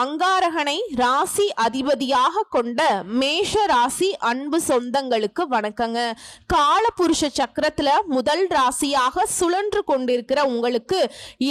அங்காரகனை ராசி அதிபதியாக கொண்ட மேஷ ராசி அன்பு சொந்தங்களுக்கு வணக்கங்க. காலபுருஷ சக்கரத்துல முதல் ராசியாக சுழன்று கொண்டிருக்கிற உங்களுக்கு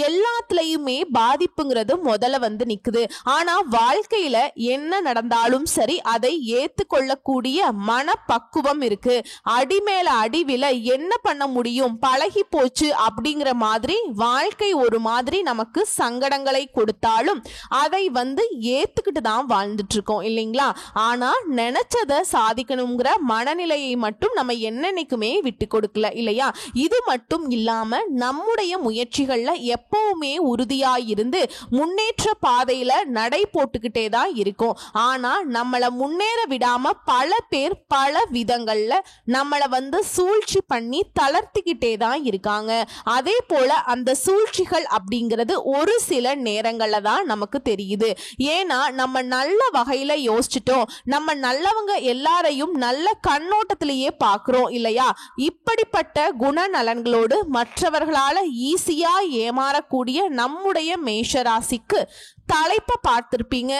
எல்லாத்துலயுமே பாதிப்புங்கிறது முதல்ல வந்து நிக்குது. ஆனா வாழ்க்கையில என்ன நடந்தாலும் சரி அதை ஏத்துக்கொள்ளக்கூடிய மனப்பக்குவம் இருக்கு. அடி மேல அடிவில என்ன பண்ண முடியும், பழகி போச்சு அப்படிங்கிற மாதிரி வாழ்க்கை ஒரு மாதிரி நமக்கு சங்கடங்களை கொடுத்தாலும் அதை வந்து ஏத்துக்கிட்டு தான் வாழ்ந்துட்டு இருக்கோம் இல்லைங்களா? ஆனா நினைச்சதை சாதிக்கணுங்கிற மனநிலையை மட்டும் நம்ம என்னைக்குமே விட்டு கொடுக்கல இல்லையா? இது மட்டும் இல்லாம நம்முடைய முயற்சிகள்ல எப்பவுமே உறுதியா இருந்து முன்னேற்ற பாதையில நடை போட்டுக்கிட்டே தான் இருக்கும். ஆனா நம்மள முன்னேற விடாம பல பேர் பல விதங்கள்ல நம்மள வந்து சூழ்ச்சி பண்ணி தளர்த்திக்கிட்டே தான் இருக்காங்க. அதே போல அந்த சூழ்ச்சிகள் அப்படிங்கிறது ஒரு சில நேரங்கள்ல தான் நமக்கு தெரியுது. ஏன்னா நம்ம நல்ல வகையில யோசிச்சுட்டோம், நம்ம நல்லவங்க எல்லாரையும் நல்ல கண்ணோட்டத்திலேயே பார்க்கிறோம் இல்லையா? இப்படிப்பட்ட குணநலன்களோடு மற்றவர்களால ஈஸியா ஏமாறக்கூடிய நம்முடைய மேஷராசிக்கு தலைப்பை பார்த்திருப்பீங்க.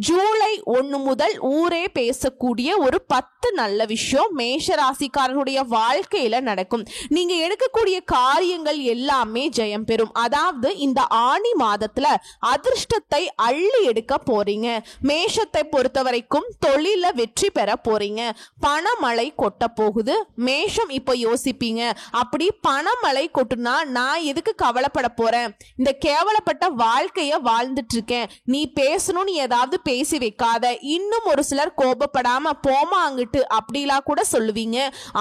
ஜூலை 1 முதல் ஊரே பேசக்கூடிய ஒரு 10 நல்ல விஷயம் மேஷராசிக்காரர்களுடைய வாழ்க்கையில நடக்கும். நீங்க எடுக்கக்கூடிய காரியங்கள் எல்லாமே ஜெயம் பெறும். அதாவது இந்த ஆனி மாதத்துல அதிர்ஷ்டத்தை அள்ளி எடுக்க போறீங்க. மேஷத்தை பொறுத்த வரைக்கும் தொழில வெற்றி பெற போறீங்க. பணமழை கொட்ட போகுது. மேஷம் இப்ப யோசிப்பீங்க, அப்படி பணமழை கொட்டுனா நான் எதுக்கு கவலைப்பட போறேன், இந்த கேவலப்பட்ட வாழ்க்கைய வாழ்ந்துட்டு இருக்கேன், நீ பேசணும்னு ஏதாவது பேசி வைக்காத. இன்னும் ஒரு சிலர் கோபப்படாம போமா அங்கிட்டு அப்படிலாம் கூட சொல்லுவீங்க.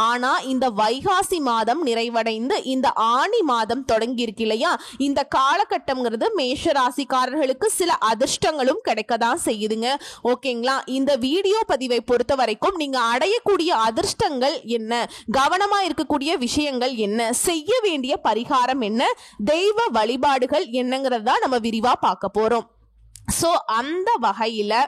ஆனா இந்த வைகாசி மாதம் நிறைவடைந்து இந்த ஆனி மாதம் தொடங்கி இருக்கு இல்லையா? இந்த காலகட்டம்ங்கிறது மேஷ ராசிக்காரர்களுக்கு சில அதிர்ஷ்டங்களும் கிடைக்கதான் செய்யுதுங்க. ஓகேங்களா? இந்த வீடியோ பதிவை பொறுத்த வரைக்கும் நீங்க அடையக்கூடிய அதிர்ஷ்டங்கள் என்ன, கவனமா இருக்கக்கூடிய விஷயங்கள் என்ன, செய்ய வேண்டிய பரிகாரம் என்ன, தெய்வ வழிபாடுகள் என்னங்கிறதா நம்ம விரிவா பார்க்க போறோம். சோ அந்த வகையில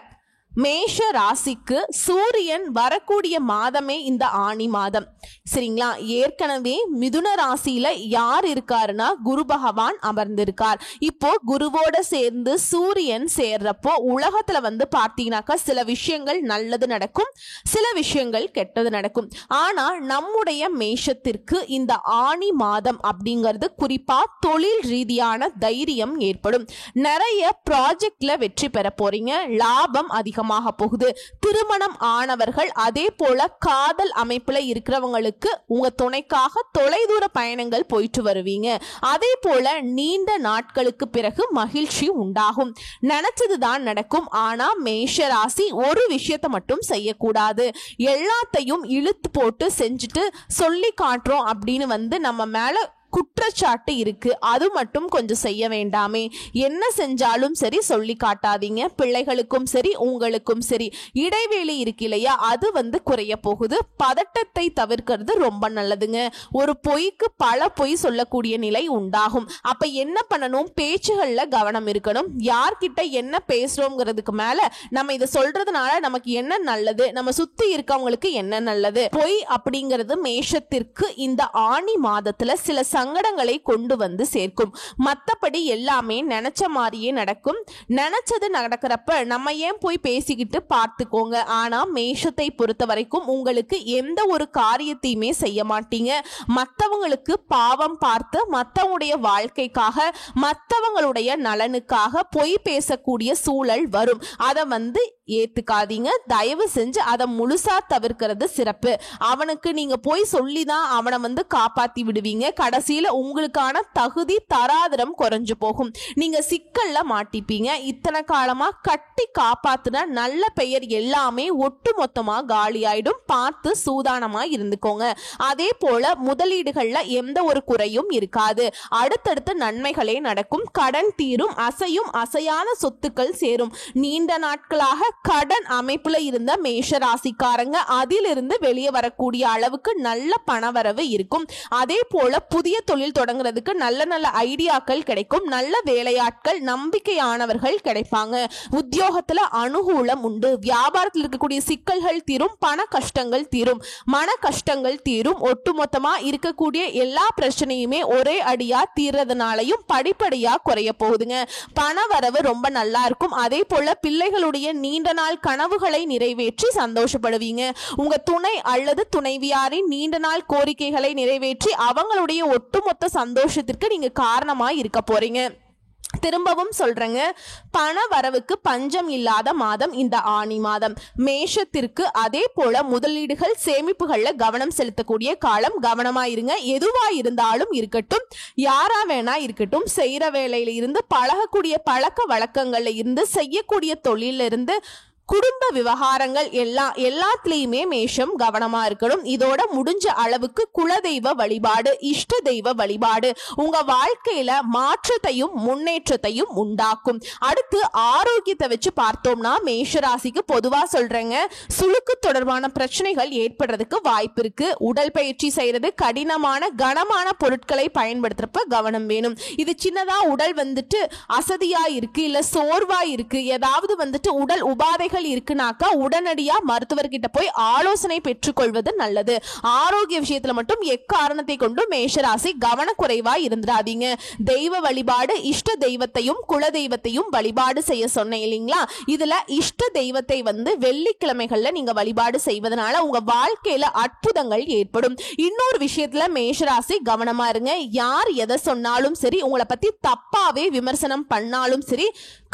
மேஷ ராசிக்கு சூரியன் வரக்கூடிய மாதமே இந்த ஆனி மாதம். சரிங்களா? ஏற்கனவே மிதுன ராசியில யார் இருக்காருன்னா குரு பகவான் அமர்ந்திருக்கார். இப்போ குருவோட சேர்ந்து சூரியன் சேர்றப்போ உலகத்துல வந்து பார்த்தீங்கன்னாக்கா சில விஷயங்கள் நல்லது நடக்கும், சில விஷயங்கள் கெட்டது நடக்கும். ஆனா நம்முடைய மேஷத்திற்கு இந்த ஆனி மாதம் அப்படிங்கிறது குறிப்பா தொழில் ரீதியான தைரியம் ஏற்படும். நிறைய ப்ராஜெக்ட்ல வெற்றி பெற போறீங்க. லாபம் அதிகம் போகுது. திருமணம் ஆனவர்கள் அதே போல காதல் அமைப்புல இருக்கிறவங்களுக்கு உங்க துணைக்காக தொலைதூர பயணங்கள் போயிட்டு வருவீங்க. அதே போல நீண்ட நாட்களுக்கு பிறகு மகிழ்ச்சி உண்டாகும். நினைச்சதுதான் நடக்கும். ஆனா மேஷ ராசி ஒரு விஷயத்தை மட்டும் செய்யக்கூடாது. எல்லாத்தையும் இழுத்து போட்டு செஞ்சுட்டு சொல்லி காட்டுறோம் அப்படின்னு வந்து நம்ம மேல குற்றச்சாட்டு இருக்கு. அது மட்டும் கொஞ்சம் செய்ய வேண்டாமே. என்ன செஞ்சாலும் சரி சொல்லி காட்டாதீங்க. பிள்ளைகளுக்கும் சரி உங்களுக்கும் சரி இடைவேளை இருக்கு இல்லையா, அது வந்து குறைய போகுது. பதட்டத்தை தவிர்க்கிறது ரொம்ப நல்லதுங்க. ஒரு பொய்க்கு பல பொய் சொல்லக்கூடிய நிலை உண்டாகும். அப்ப என்ன பண்ணணும், பேச்சுகள்ல கவனம் இருக்கணும். யார்கிட்ட என்ன பேசுறோம்ங்கிறதுக்கு மேல நம்ம இதை சொல்றதுனால நமக்கு என்ன நல்லது, நம்ம சுத்தி இருக்கவங்களுக்கு என்ன நல்லது. பொய் அப்படிங்கிறது மேஷத்திற்கு இந்த ஆனி மாதத்துல சில சங்கடங்களை கொண்டு வந்து சேர்க்கும். மத்தபடி எல்லாமே நினைச்ச மாதிரியே நடக்கும். நினைச்சது நடக்கிறப்ப நம்ம ஏன் போய் பேசிக்கிட்டு பார்த்துக்கோங்க. ஆனா மேஷத்தை பொறுத்த வரைக்கும் உங்களுக்கு எந்த ஒரு காரியத்தையுமே செய்ய மாட்டீங்க. மற்றவங்களுக்கு பாவம் பார்த்து மற்றவங்களுடைய வாழ்க்கைக்காக மற்றவங்களுடைய நலனுக்காக பொய் பேசக்கூடிய சூழல் வரும். அதை வந்து ஏத்துக்காதீங்க. தயவு செஞ்சு அதை முழுசா தவிர்க்கிறது சிறப்பு. அவனுக்கு நீங்க போய் சொல்லிதான் அவனை வந்து காப்பாத்தி விடுவீங்க. கடைசியில உங்களுக்கான தகுதி தராதரம் குறைஞ்சு போகும். நீங்க சிக்கல்ல மாட்டிப்பீங்க. இத்தனை காலமா கட்டி காப்பாத்துன நல்ல பெயர் எல்லாமே ஒட்டு மொத்தமா காலி ஆயிடும். பார்த்து சூதானமா இருந்துக்கோங்க. அதே போல முதலீடுகள்ல எந்த ஒரு குறையும் இருக்காது. அடுத்தடுத்த நன்மைகளே நடக்கும். கடன் தீரும். அசையும் அசையான சொத்துக்கள் சேரும். நீண்ட நாட்களாக கடன் அமைப்புல இருந்த மேஷ ராசிக்காரங்க அதிலிருந்து வெளியே வரக்கூடிய அளவுக்கு நல்ல பணவரவு இருக்கும். அதே போல புதிய தொழில் தொடங்குறதுக்கு நல்ல நல்ல ஐடியாக்கள் கிடைக்கும். நல்ல வேலையாட்கள் நம்பிக்கையானவர்கள் கிடைப்பாங்க. உத்தியோகத்துல அனுகூலம் உண்டு. வியாபாரத்தில் இருக்கக்கூடிய சிக்கல்கள் தீரும். பண கஷ்டங்கள் தீரும். மன கஷ்டங்கள் தீரும். ஒட்டுமொத்தமா இருக்கக்கூடிய எல்லா பிரச்சனையுமே ஒரே அடியா தீர்றதுனாலையும் படிப்படியா குறைய போகுதுங்க. பண வரவு ரொம்ப நல்லா இருக்கும். அதே போல பிள்ளைகளுடைய நீண்ட நாள் கனவுகளை நிறைவேற்றி சந்தோஷப்படுவீங்க. உங்க துணை அல்லது துணைவியாரின் நீண்ட நாள் கோரிக்கைகளை நிறைவேற்றி அவங்களுடைய ஒட்டுமொத்த சந்தோஷத்திற்கு நீங்க காரணமா இருக்க போறீங்க. திரும்பவும் சொல்றேங்க, பண வரவுக்கு பஞ்சம் இல்லாத மாதம் இந்த ஆனி மாதம் மேஷத்திற்கு. அதே போல முதலீடுகள் சேமிப்புகள்ல கவனம் செலுத்தக்கூடிய காலம். கவனமா இருங்க. எதுவா இருந்தாலும் இருக்கட்டும், யாரா வேணா இருக்கட்டும், செய்யற வேலையில இருந்து பழகக்கூடிய பழக்க வழக்கங்கள்ல இருந்து செய்யக்கூடிய தொழில இருந்து குடும்ப விவகாரங்கள் எல்லாத்துலயுமே மேஷம் கவனமா இருக்கணும். இதோட முடிஞ்ச அளவுக்கு குலதெய்வ வழிபாடு, இஷ்ட தெய்வ வழிபாடு உங்க வாழ்க்கையில மாற்றத்தையும் முன்னேற்றத்தையும் உண்டாக்கும். அடுத்து ஆரோக்கியத்தை வச்சு பார்த்தோம்னா மேஷ ராசிக்கு பொதுவா சொல்றேங்க, சுளுக்கு தொடர்பான பிரச்சனைகள் ஏற்படுறதுக்கு வாய்ப்பு இருக்கு. உடல் பயிற்சி செய்யறது, கடினமான கனமான பொருட்களை பயன்படுத்துறப்ப கவனம் வேணும். இது சின்னதா உடல் அசதியா இருக்கு, இல்ல சோர்வா இருக்கு, ஏதாவது உடல் உபாதைகள் இருக்குனாக்கா உடனடியா மருத்துவர்கிட்ட போய் ஆலோசனை பெற்றுக்கொள்வது நல்லது. ஆரோக்கிய விஷயத்துல மட்டும் எக்காரணத்தை கொண்டு மேஷராசி கவனக்குறைவா இருந்துடாதீங்க. தெய்வ வழிபாடு, இஷ்ட தெய்வத்தையும் குல தெய்வத்தையும் வழிபாடு செய்ய சொன்னேன் இல்லைங்களா? இதுல இஷ்ட தெய்வத்தை வெள்ளிக்கிழமைகள்ல நீங்க வழிபாடு செய்வதனால உங்க வாழ்க்கையில அற்புதங்கள் ஏற்படும். இன்னொரு விஷயத்துல மேஷராசி கவனமா இருங்க. யார் எதை சொன்னாலும் சரி, உங்களை பத்தி தப்பாவே விமர்சனம் பண்ணாலும் சரி,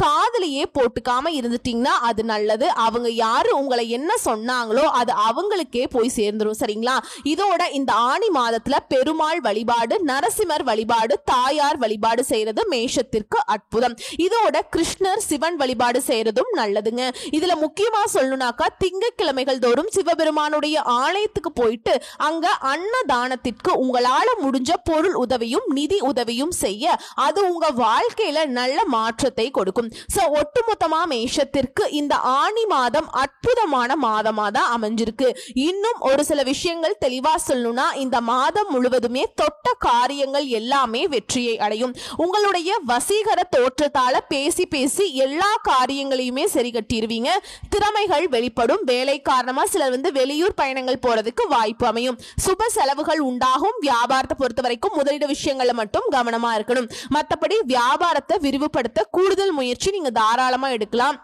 காதலியே போட்டுக்காம இருந்துட்டீங்கன்னா அது நல்லது. அவங்க யாரு உங்களை என்ன சொன்னாங்களோ அது அவங்களுக்கே போய் சேர்ந்துரும். சரிங்களா? இதோட இந்த ஆனி மாதத்துல பெருமாள் வழிபாடு, நரசிம்மர் வழிபாடு, தாயார் வழிபாடு செய்யறது மேஷத்திற்கு அற்புதம். இதோட கிருஷ்ணர், சிவன் வழிபாடு செய்யறதும் நல்லதுங்க. இதுல முக்கியமா சொல்லணும்னாக்கா திங்கட்கிழமைகள் தோறும் சிவபெருமானுடைய ஆலயத்துக்கு போயிட்டு அங்க அன்னதானத்திற்கு உங்களால முடிஞ்ச பொருள் உதவியும் நிதி உதவியும் செய்ய அது உங்க வாழ்க்கையில நல்ல மாற்றத்தை கொடுக்கும். ஒட்டுமொத்தமா மேஷத்திற்கு இந்த ஆனி மாதம் அற்புதமான மாதமா தான் அமைஞ்சிருக்கு. இன்னும் ஒரு சில விஷயங்கள் தெளிவா சொல்லணும்னா, இந்த மாதம் முழுவதுமே தொட்ட காரியங்கள் எல்லாமே வெற்றியை அடையும். உங்களுடைய வசீகர தோற்றத்தால பேசி பேசி எல்லா காரியங்களையுமே சரி கட்டிடுவீங்க. திறமைகள் வெளிப்படும். வேலை காரணமா சிலர் வெளியூர் பயணங்கள் போறதுக்கு வாய்ப்பு அமையும். சுப செலவுகள் உண்டாகும். வியாபாரத்தை பொறுத்த வரைக்கும் முதலீடு விஷயங்கள்ல மட்டும் கவனமா இருக்கணும். மற்றபடி வியாபாரத்தை விரிவுபடுத்த கூடுதல் முயற்சி நீங்க தாராளமா எடுக்கலாம்.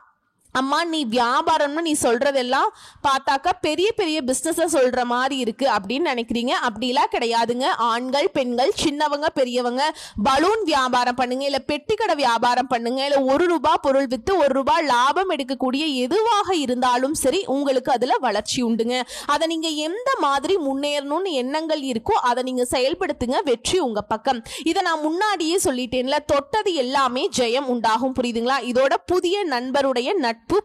அம்மா, நீ வியாபாரம்னு நீ சொல்றதெல்லாம் பார்த்தாக்கா பெரிய பெரிய பிசினஸ் சொல்ற மாதிரி இருக்கு அப்படின்னு நினைக்கிறீங்க. அப்படிலாம் கிடையாதுங்க. ஆண்கள், பெண்கள், சின்னவங்க, பெரியவங்க பலூன் வியாபாரம் பண்ணுங்க, இல்ல பெட்டிக்கடை வியாபாரம் பண்ணுங்க, இல்ல ₹1 பொருள் வித்து ₹1 லாபம் எடுக்கக்கூடிய எதுவாக இருந்தாலும் சரி, உங்களுக்கு அதுல வளர்ச்சி உண்டுங்க. அதை நீங்க எந்த மாதிரி முன்னேறணும்னு எண்ணங்கள் இருக்கோ அதை நீங்க செயல்படுத்துங்க. வெற்றி உங்க பக்கம். இதை நான் முன்னாடியே சொல்லிட்டேன்ல, தொட்டது எல்லாமே ஜெயம் உண்டாகும். புரியுதுங்களா? இதோட புதிய நண்பருடைய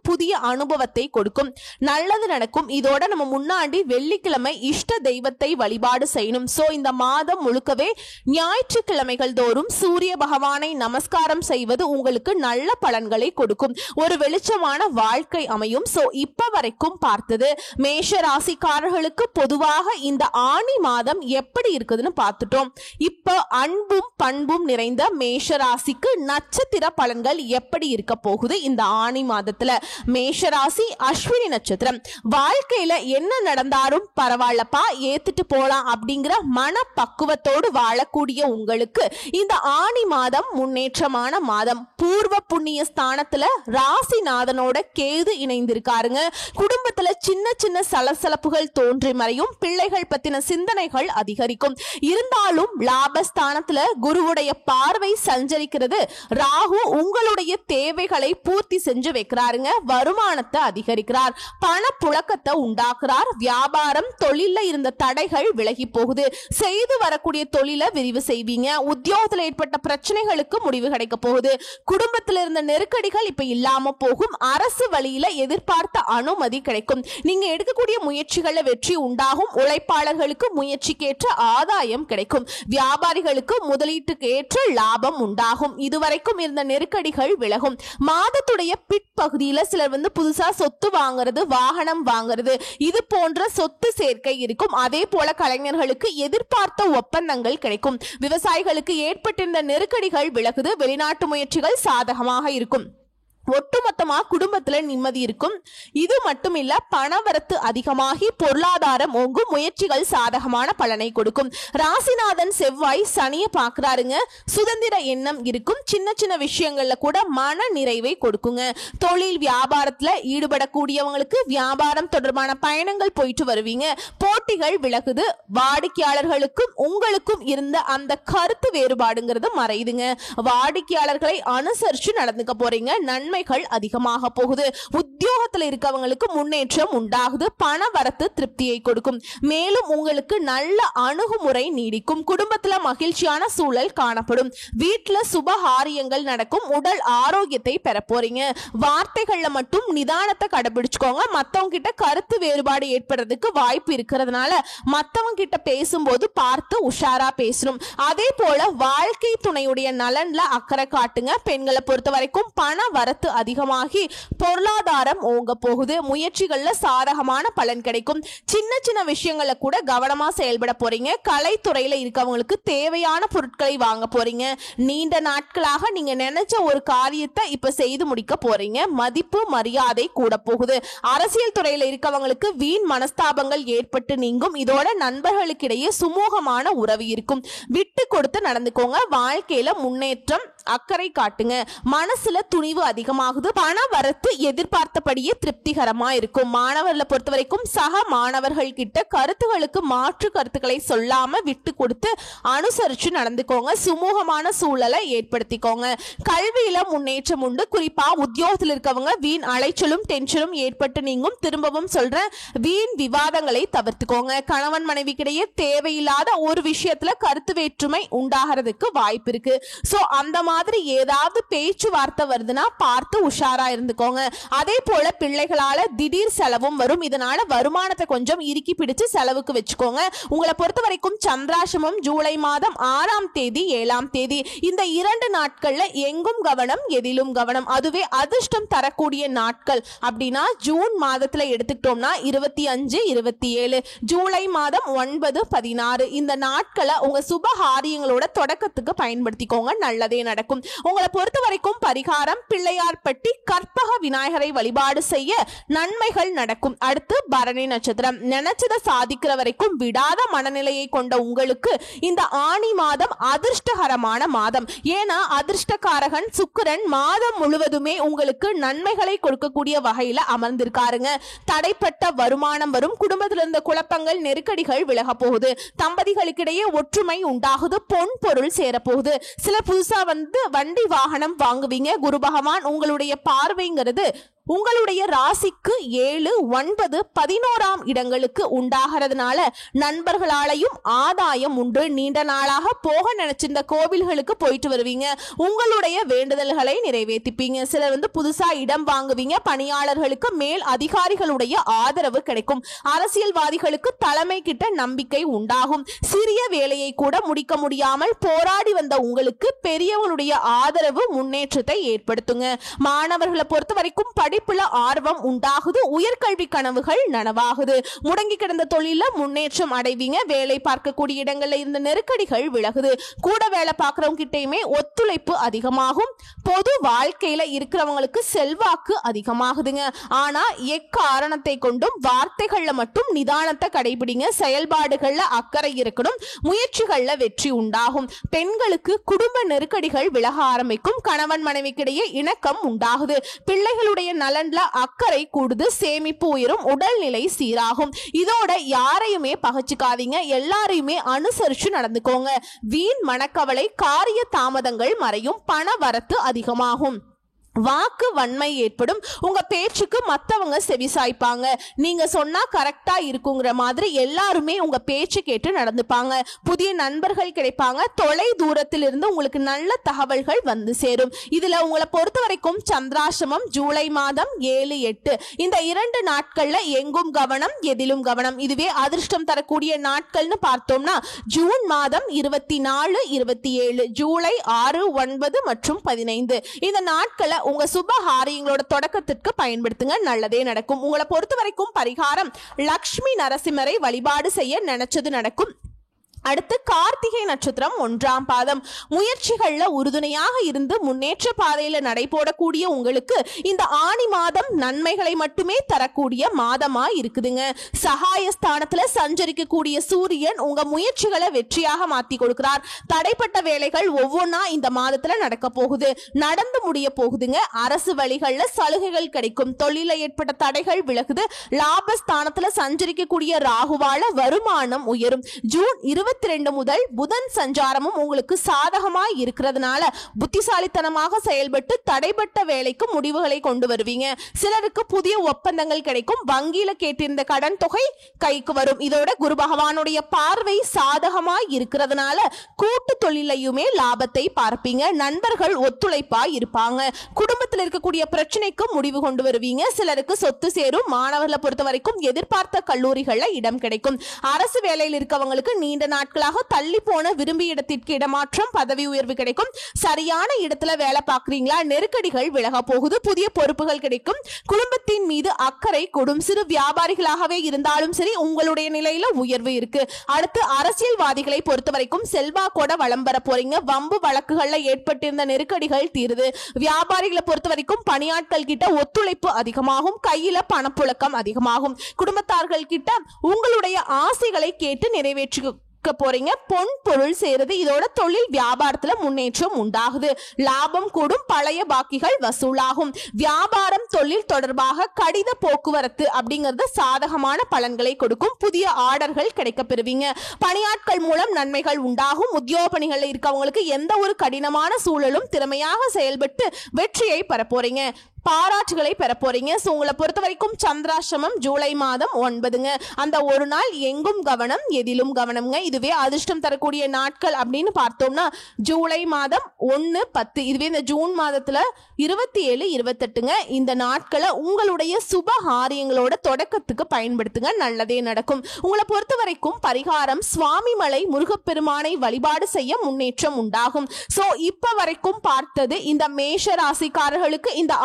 புதிய அனுபவத்தை கொடுக்கும். நல்லது நடக்கும். இதோட நம்ம முன்னாடி வெள்ளிக்கிழமை இஷ்ட தெய்வத்தை வழிபாடு செய்யணும். சோ இந்த மாதம் முழுக்கவே ஞாயிற்றுக்கிழமைகள் தோறும் சூரிய பகவானை நமஸ்காரம் செய்வது உங்களுக்கு நல்ல பலன்களை கொடுக்கும். ஒரு வெளிச்சமான வாழ்க்கை அமையும். சோ இப்ப வரைக்கும் பார்த்தது மேஷ ராசிக்காரர்களுக்கு பொதுவாக இந்த ஆனி மாதம் எப்படி இருக்குதுன்னு பார்த்துட்டோம். இப்போ அன்பும் பண்பும் நிறைந்த மேஷ ராசிக்கு நட்சத்திர பலன்கள் எப்படி இருக்க போகுது இந்த ஆனி மாதத்துல? மேஷராசி அஸ்வினி நட்சத்திரம். வாழ்க்கையில என்ன நடந்தாலும் பரவாயில்லப்பா, ஏத்துட்டு போலாம் அப்படிங்கிற மனப்பக்குவத்தோடு வாழக்கூடிய உங்களுக்கு இந்த ஆனி மாதம் முன்னேற்றமான மாதம். பூர்வ புண்ணிய ஸ்தானத்துல ராசிநாதனோட கேது இணைந்திருக்காருங்க. குடும்பத்துல சின்ன சின்ன சலசலப்புகள் தோன்றி மறையும். பிள்ளைகள் பத்தின சிந்தனைகள் அதிகரிக்கும். இருந்தாலும் லாபஸ்தானத்துல குருவுடைய பார்வை சஞ்சரிக்கிறது. ராகு உங்களுடைய தேவைகளை பூர்த்தி செஞ்சு வைக்கிறாருங்க. வருமானத்தை அதிகரிக்கிறார். பண புழக்கத்தை உண்டாக்குறார். வியாபாரம், தொழில இருந்த தடைகள் விலகி போகுது. செய்து வரக்கூடிய தொழிலை விரிவு செய்வீங்க. உத்தியோகத்தில் ஏற்பட்ட பிரச்சனைகளுக்கு முடிவு கிடைக்க போகுது. குடும்பத்தில் இருந்த நெருக்கடிகள் இப்ப இல்லாம போகும். அரசு வழியில எதிர்பார்த்த அனுமதி கிடைக்கும். நீங்க எடுக்கக்கூடிய முயற்சிகள்ல வெற்றி உண்டாகும். உழைப்பாளர்களுக்கு முயற்சிக்கேற்ற ஆதாயம் கிடைக்கும். வியாபாரிகளுக்கு முதலீட்டுக்கு ஏற்ற லாபம் உண்டாகும். இதுவரைக்கும் இருந்த நெருக்கடிகள் விலகும். மாதத்துடைய பிற்பகுதி பகுதியில சிலர் வந்து புதுசா சொத்து வாங்குறது, வாகனம் வாங்குறது, இது போன்ற சொத்து சேர்க்கை இருக்கும். அதே போல கலைஞர்களுக்கு எதிர்பார்த்த ஒப்பந்தங்கள் கிடைக்கும். விவசாயிகளுக்கு ஏற்பட்டிருந்த நெருக்கடிகள் விலகுது. வெளிநாட்டு முயற்சிகள் சாதகமாக இருக்கும். ஒட்டுமொத்தமா குடும்பத்துல நிம்மதி இருக்கும். இது மட்டும் இல்ல, பணவரத்து அதிகமாகி பொருளாதாரம் ஓங்கும். முயற்சிகள் சாதகமான பலனை கொடுக்கும். ராசிநாதன் செவ்வாய் சனியை பாக்குறாருங்க. சுதந்திர எண்ணம் இருக்கும். சின்ன சின்ன விஷயங்கள்ல கூட மன நிறைவை கொடுக்குங்க. தொழில் வியாபாரத்துல ஈடுபடக்கூடியவங்களுக்கு வியாபாரம் தொடர்பான பயணங்கள் போயிட்டு வருவீங்க. போட்டிகள் விலகுது. வாடிக்கையாளர்களுக்கும் உங்களுக்கும் இருந்த அந்த கருத்து வேறுபாடுங்கிறது மறையுதுங்க. வாடிக்கையாளர்களை அனுசரிச்சு நடந்துக்க போறீங்க. நன்மைகள் அதிகமாக போகுது. உத்தியோகத்தில் இருக்கவங்களுக்கு முன்னேற்றம் உண்டாகுது. பண வரத்து திருப்தியை கொடுக்கும். மேலும் உங்களுக்கு நல்ல அணுகுமுறை நீடிக்கும். குடும்பத்துல மகிழ்ச்சியான சூழல் காணப்படும். வீட்டுல சுபகாரியங்கள் நடக்கும். உடல் ஆரோக்கியத்தை பெற போறீங்க. வார்த்தைகள்ல மட்டும் நிதானத்தை கடைபிடிச்சுக்கோங்க. மத்தவங்க கிட்ட கருத்து வேறுபாடு ஏற்படுறதுக்கு வாய்ப்பு இருக்கிறதுனால மத்தவங்க கிட்ட பேசும்போது பார்த்து உஷாரா பேசணும். அதே போல வாழ்க்கை துணையுடைய நலன்ல அக்கறை காட்டுங்க. பெண்களை பொறுத்த வரைக்கும் பண வரத்து அதிகமாகி பொருளாதாரம் ஓங்க போகுது. முயற்சிகள்ல சாதகமான பலன் கிடைக்கும். சின்ன சின்ன விஷயங்கள கூட கவனமா செயல்பட போறீங்க. கலைத்துறையில இருக்கவங்களுக்கு தேவையான பொருட்களை வாங்க போறீங்க. நீண்ட நாட்களாக நீங்க நினைச்ச ஒரு காரியத்தை இப்ப செய்து முடிக்க போறீங்க. மதிப்பு மரியாதை கூட போகுது. அரசியல் துறையில இருக்கவங்களுக்கு வீண் மனஸ்தாபங்கள் ஏற்பட்டு நீங்கும். இதோட நண்பர்களுக்கிடையே சுமூகமான உறவு இருக்கும். விட்டு கொடுத்து நடந்துக்கோங்க. வாழ்க்கையில முன்னேற்றம் அக்கறை காட்டுங்க. மனசுல துணிவு அதிகமாகுது. பண வரத்து எதிர்பார்த்தபடியே திருப்திகரமா இருக்கும். மாணவர்களை பொறுத்த வரைக்கும் சக மாணவர்கள் கிட்ட கருத்துகளுக்கு மாற்று கருத்துக்களை சொல்லாம விட்டு கொடுத்து அனுசரிச்சு நடந்துக்கோங்க. சுமூகமான சூழலை ஏற்படுத்திக்கோங்க. கல்வியில முன்னேற்றம் உண்டு. குறிப்பா உத்தியோகத்தில் இருக்கவங்க வீண் அலைச்சலும் டென்ஷனும் ஏற்பட்டு நீங்கும். திரும்பவும் சொல்றேன், வீண் விவாதங்களை தவிர்த்துக்கோங்க. கணவன் மனைவிக்கிடையே தேவையில்லாத ஒரு விஷயத்துல கருத்து வேற்றுமை உண்டாகிறதுக்கு வாய்ப்பு இருக்கு. சோ அந்த மாதிரி ஏதாவது பேச்சுவார்த்தை வருதுன்னா பார்த்து உஷாரா இருந்துக்கோங்க. அதே போல பிள்ளைகளால திடீர் செலவும் வரும். இதனால வருமானத்தை கொஞ்சம் இறுக்கி பிடிச்சு செலவுக்கு வச்சுக்கோங்க. உங்களை பொறுத்த வரைக்கும் சந்திராசிரமம் ஜூலை மாதம் 6ஆம் தேதி 7ஆம் தேதி இந்த 2 நாட்கள்ல எங்கும் கவனம், எதிலும் கவனம். அதுவே அதிர்ஷ்டம் தரக்கூடிய நாட்கள் அப்படின்னா ஜூன் மாதத்துல எடுத்துக்கிட்டோம்னா 25, 27, ஜூலை மாதம் 9, 16 இந்த நாட்களை உங்க சுபகாரியங்களோட தொடக்கத்துக்கு பயன்படுத்திக்கோங்க. நல்லதே நடக்கும். உங்களை பொறுத்த வரைக்கும் பரிகாரம் பிள்ளையார்பட்டி கற்பக விநாயகரை வழிபாடு செய்ய நன்மைகள் நடக்கும். அடுத்து பரணி நட்சத்திரம். நினைச்சதை சாதிக்கிற வரைக்கும் விடாத மனநிலையை கொண்ட உங்களுக்கு இந்த ஆனி மாதம் அதிர்ஷ்டகரமான மாதம். ஏன்னா அதிர்ஷ்டக்காரகன் சுக்கிரன் மாதம் முழுவதுமே உங்களுக்கு நன்மைகளை கொடுக்கக்கூடிய வகையில அமர்ந்திருக்காருங்க. தடைப்பட்ட வருமானம் வரும். குடும்பத்தில் இருந்த குழப்பங்கள் நெருக்கடிகள் விலக போகுது. தம்பதிகளுக்கிடையே ஒற்றுமை உண்டாகுது. பொன் பொருள் சேரப்போகுது. சில புதுசா வண்டி வாகனம் வாங்குவீங்க. குரு பகவான் உங்களுடைய பார்வைங்கிறது உங்களுடைய ராசிக்கு 7, 9, 11ஆம் இடங்களுக்கு உண்டாகிறதுனால நண்பர்களாலையும் ஆதாயம் உண்டு. நீண்ட நாளாக போக நினைச்சிருந்த கோவில்களுக்கு போயிட்டு வருவீங்க. உங்களுடைய வேண்டுதல்களை நிறைவேற்றிப்பீங்க. சிலர் புதுசா இடம் வாங்குவீங்க. பணியாளர்களுக்கு மேல் அதிகாரிகளுடைய ஆதரவு கிடைக்கும். அரசியல்வாதிகளுக்கு தலைமை கிட்ட நம்பிக்கை உண்டாகும். சிறிய வேலையை கூட முடிக்க முடியாமல் போராடி வந்த உங்களுக்கு பெரியவங்களுடைய ஆதரவு முன்னேற்றத்தை ஏற்படுத்துங்க. மாணவர்களை பொறுத்த வரைக்கும் படிப்புல ஆர்வம் உண்டாகுது. உயர்கல்வி கனவுகள் நனவாகுது. முடங்கி கிடந்த தொழில முன்னேற்றம் அடைவீங்க. வேலை பார்க்கக்கூடிய இடங்கள்ல இருந்த நெருக்கடிகள் விலகுது. கூட வேலை பார்க்கறவங்க கிட்டயுமே ஒத்துழைப்பு அதிகமாகும். பொது வாழ்க்கையில இருக்கிறவங்களுக்கு செல்வாக்கு அதிகமாகுதுங்க. ஆனா எக்காரணத்தை கொண்டும் வார்த்தைகள்ல மட்டும் நிதானத்தை கடைபிடிங்க. செயல்பாடுகள்ல அக்கறை இருக்கணும். முயற்சிகள்ல வெற்றி உண்டாகும். பெண்களுக்கு குடும்ப நெருக்கடிகள் விலக ஆரம்பிக்கும். கணவன் மனைவிக்கிடையே இணக்கம் உண்டாகுது. பிள்ளைகளுடைய நலன்ல அக்கறை கூடுது. சேமிப்பு உயரும். உடல்நிலை சீராகும். இதோட யாரையுமே பகச்சுக்காதீங்க. எல்லாரையுமே அனுசரிச்சு நடந்துக்கோங்க. வீண் மனக்கவலை, காரிய தாமதங்கள் மறையும். பண வரத்து அதிகமாகும். வாக்கு வன்மை ஏற்படும். உங்க பேச்சுக்கு மத்தவங்க செவிசாய்ப்பாங்க. நீங்க சொன்னா கரெக்டா இருக்குங்கிற மாதிரி எல்லாருமே உங்க பேச்சு கேட்டு நடந்துப்பாங்க. புதிய நண்பர்கள் கிடைப்பாங்க. தொலை தூரத்தில் இருந்து உங்களுக்கு நல்ல தகவல்கள் வந்து சேரும். இதுல உங்களை பொறுத்த வரைக்கும் சந்திராசிரமம் ஜூலை மாதம் 7, 8 இந்த 2 நாட்கள்ல எங்கும் கவனம், எதிலும் கவனம். இதுவே அதிர்ஷ்டம் தரக்கூடிய நாட்கள்னு பார்த்தோம்னா ஜூன் மாதம் 24, 27, ஜூலை 6, 9 மற்றும் 15 இந்த நாட்களை உங்க சுபகாரியங்களோட தொடக்கத்திற்கு பயன்படுத்துங்க, நல்லதே நடக்கும். உங்களை பொறுத்த வரைக்கும் பரிகாரம் லக்ஷ்மி நரசிம்மரை வழிபாடு செய்ய நினைச்சது நடக்கும். அடுத்து கார்த்திகை நட்சத்திரம் 1ஆம் பாதம். முயற்சிகள்ல உறுதுணையாக இருந்து முன்னேற்ற பாதையில நடைபோடக்கூடிய உங்களுக்கு இந்த ஆணி மாதம் நன்மைகளை மட்டுமே தரக்கூடிய மாதமா இருக்குதுங்க. சகாயஸ்தானத்துல சஞ்சரிக்கக்கூடிய சூரியன் உங்க முயற்சிகளை வெற்றியாக மாத்தி கொடுக்கிறார். தடைப்பட்ட வேலைகள் ஒவ்வொன்னா இந்த மாதத்துல நடக்க போகுது, நடந்து முடிய போகுதுங்க. அரசு வழிகள்ல சலுகைகள் கிடைக்கும், தொழில ஏற்பட்ட தடைகள் விலகுது. லாபஸ்தானத்துல சஞ்சரிக்கக்கூடிய ராகுவால வருமானம் உயரும். ஜூன் 22 முதல் புதன் சஞ்சாரமும் உங்களுக்கு சாதகமாய் இருக்கிறதுனால புத்திசாலித்தனமாக செயல்பட்டு தடைப்பட்ட வேலைக்கு முடிவுகளை கொண்டு வருவீங்க. சிலருக்கு புதிய ஒப்பந்தங்கள் கிடைக்கும், வங்கியில கேட்டிருந்த கடன் தொகை கைக்கு வரும். இதோட குரு பகவானுடைய பார்வை சாதகமாய் இருக்கிறதுனால கூட்டு தொழிலையுமே லாபத்தை பார்ப்பீங்க. நண்பர்கள் ஒத்துழைப்பாய் இருப்பாங்க. குடும்பத்தில் இருக்கக்கூடிய பிரச்சனைக்கு முடிவு கொண்டு வருவீங்க. சிலருக்கு சொத்து சேரும். மாணவர்களை பொறுத்த வரைக்கும் எதிர்பார்த்த கல்லூரிகள்ல இடம் கிடைக்கும். அரசு வேலையில் இருக்கவங்களுக்கு நீண்ட நாட்களாக தள்ளி போன விரும்பிய இடத்திற்கு இடமாற்றம், பதவி உயர்வு கிடைக்கும். சரியான இடத்துல வேலை பார்க்கறீங்களா, நெருக்கடிகள் விலக போகுது. புதிய பொறுப்புகள் கிடைக்கும். குடும்பத்தின் மீது அக்கறை கொடும். சிறு வியாபாரிகளாகவே இருந்தாலும் சரி உங்களுடைய நிலையில உயர்வு இருக்கு. அடுத்து அரசியல்வாதிகளை பொறுத்த வரைக்கும் செல்வாக்கோட வளம் பெற போறீங்க. வம்பு வழக்குகள்ல ஏற்பட்டிருந்த நெருக்கடிகள் தீருது. வியாபாரிகளை பொறுத்த வரைக்கும் பணியாட்கள் கிட்ட ஒத்துழைப்பு அதிகமாகும், கையில பணப்புழக்கம் அதிகமாகும். குடும்பத்தார்கள் கிட்ட உங்களுடைய ஆசைகளை கேட்டு நிறைவேற்று போறீங்க. பொன் பொருள் சேருது. இதோட தொழில் வியாபாரத்துல முன்னேற்றம் உண்டாகுது. லாபம் கூடும். பழைய பாக்கிகள் வசூலாகும். வியாபாரம் தொழில் தொடர்பாக கடித போக்குவரத்து அப்படிங்கிறது சாதகமான பலன்களை கொடுக்கும். புதிய ஆர்டர்கள் கிடைக்க பெறுவீங்க. பணியாட்கள் மூலம் நன்மைகள் உண்டாகும். உத்தியோக பணிகளில் இருக்கவங்களுக்கு எந்த ஒரு கடினமான சூழலும் திறமையாக செயல்பட்டு வெற்றியை பெற போறீங்க, பாராட்டுகளை பெற போறீங்க. உங்களை பொறுத்த வரைக்கும் சந்திராசிரமம் ஜூலை மாதம் 9ங்க. அந்த ஒரு நாள் எங்கும் கவனம், எதிலும் கவனம்ங்க. இதுவே அதிர்ஷ்டம் தரக்கூடிய நாட்கள் அப்படின்னு பார்த்தோம்னா ஜூலை மாதம் 1, 10. இதுவே இந்த ஜூன் மாதத்துல 27, 28ங்க. இந்த நாட்களை உங்களுடைய சுபகாரியங்களோட தொடக்கத்துக்கு பயன்படுத்துங்க, நல்லதே நடக்கும். உங்களை பொறுத்த வரைக்கும் பரிகாரம் சுவாமிமலை முருகப்பெருமானை வழிபாடு செய்ய முன்னேற்றம் உண்டாகும். சோ இப்ப வரைக்கும் பார்த்தது இந்த மேஷ ராசிக்காரர்களுக்கு இந்த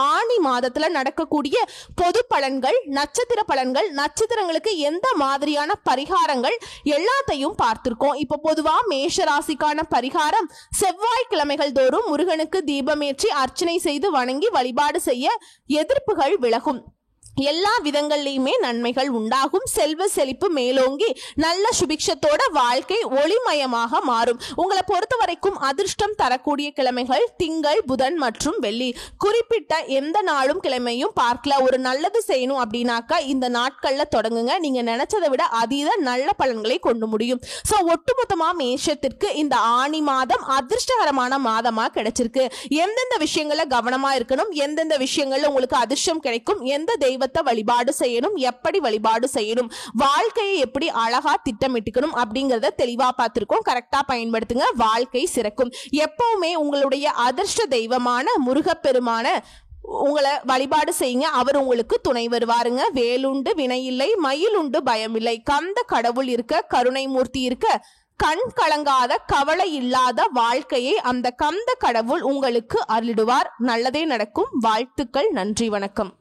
மாதத்துல நடக்கக்கூடிய பொது பலன்கள், நட்சத்திர பலன்கள், நட்சத்திரங்களுக்கு எந்த மாதிரியான பரிகாரங்கள் எல்லாத்தையும் பார்த்திருக்கோம். இப்ப பொதுவா மேஷ ராசிக்கான பரிகாரம் செவ்வாய்க்கிழமைகள் தோறும் முருகனுக்கு தீபமேற்றி அர்ச்சனை செய்து வணங்கி வழிபாடு செய்ய எதிர்ப்புகள் விலகும். எல்லா விதங்கள்லயுமே நன்மைகள் உண்டாகும். செல்வ செழிப்பு மேலோங்கி நல்ல சுபிக்ஷத்தோட வாழ்க்கை ஒளிமயமாக மாறும். உங்களை பொறுத்த வரைக்கும் அதிர்ஷ்டம் தரக்கூடிய கிழமைகள் திங்கள், புதன் மற்றும் வெள்ளி. குறிப்பிட்ட எந்த நாளும் கிழமையும் பார்க்கல. ஒரு நல்லது செய்யணும் அப்படின்னாக்கா இந்த நாட்கள்ல தொடங்குங்க. நீங்க நினைச்சதை விட அதீத நல்ல பலன்களை கொண்டு முடியும். சோ ஒட்டுமொத்தமா மேஷத்திற்கு இந்த ஆணி மாதம் அதிர்ஷ்டகரமான மாதமா கிடைச்சிருக்கு. எந்தெந்த விஷயங்கள்ல கவனமா இருக்கணும், எந்தெந்த விஷயங்கள்ல உங்களுக்கு அதிர்ஷ்டம் கிடைக்கும், எந்த தெய்வ வழிபாடு செய்யணும், எப்படி வழிபாடு செய்யணும், வாழ்க்கையை எப்படி அழகா திட்டமிட்டுக்கணும் அப்படிங்கறத தெளிவா பார்த்திருக்கோம். கரெக்டா பயன்படுத்துங்க, வாழ்க்கை சிறக்கும். எப்பவுமே உங்களுடைய அதிர்ஷ்ட தெய்வமான முருகப்பெருமான உங்களை வழிபாடு செய்யுங்க. அவர் உங்களுக்கு துணை வருவாருங்க. வேலுண்டு வினையில்லை, மயிலுண்டு பயமில்லை. கந்த கடவுள் இருக்க, கருணை மூர்த்தி இருக்க, கண் கலங்காத கவலை இல்லாத வாழ்க்கையை அந்த கந்த கடவுள் உங்களுக்கு அருளிடுவார். நல்லதே நடக்கும். வாழ்த்துக்கள். நன்றி, வணக்கம்.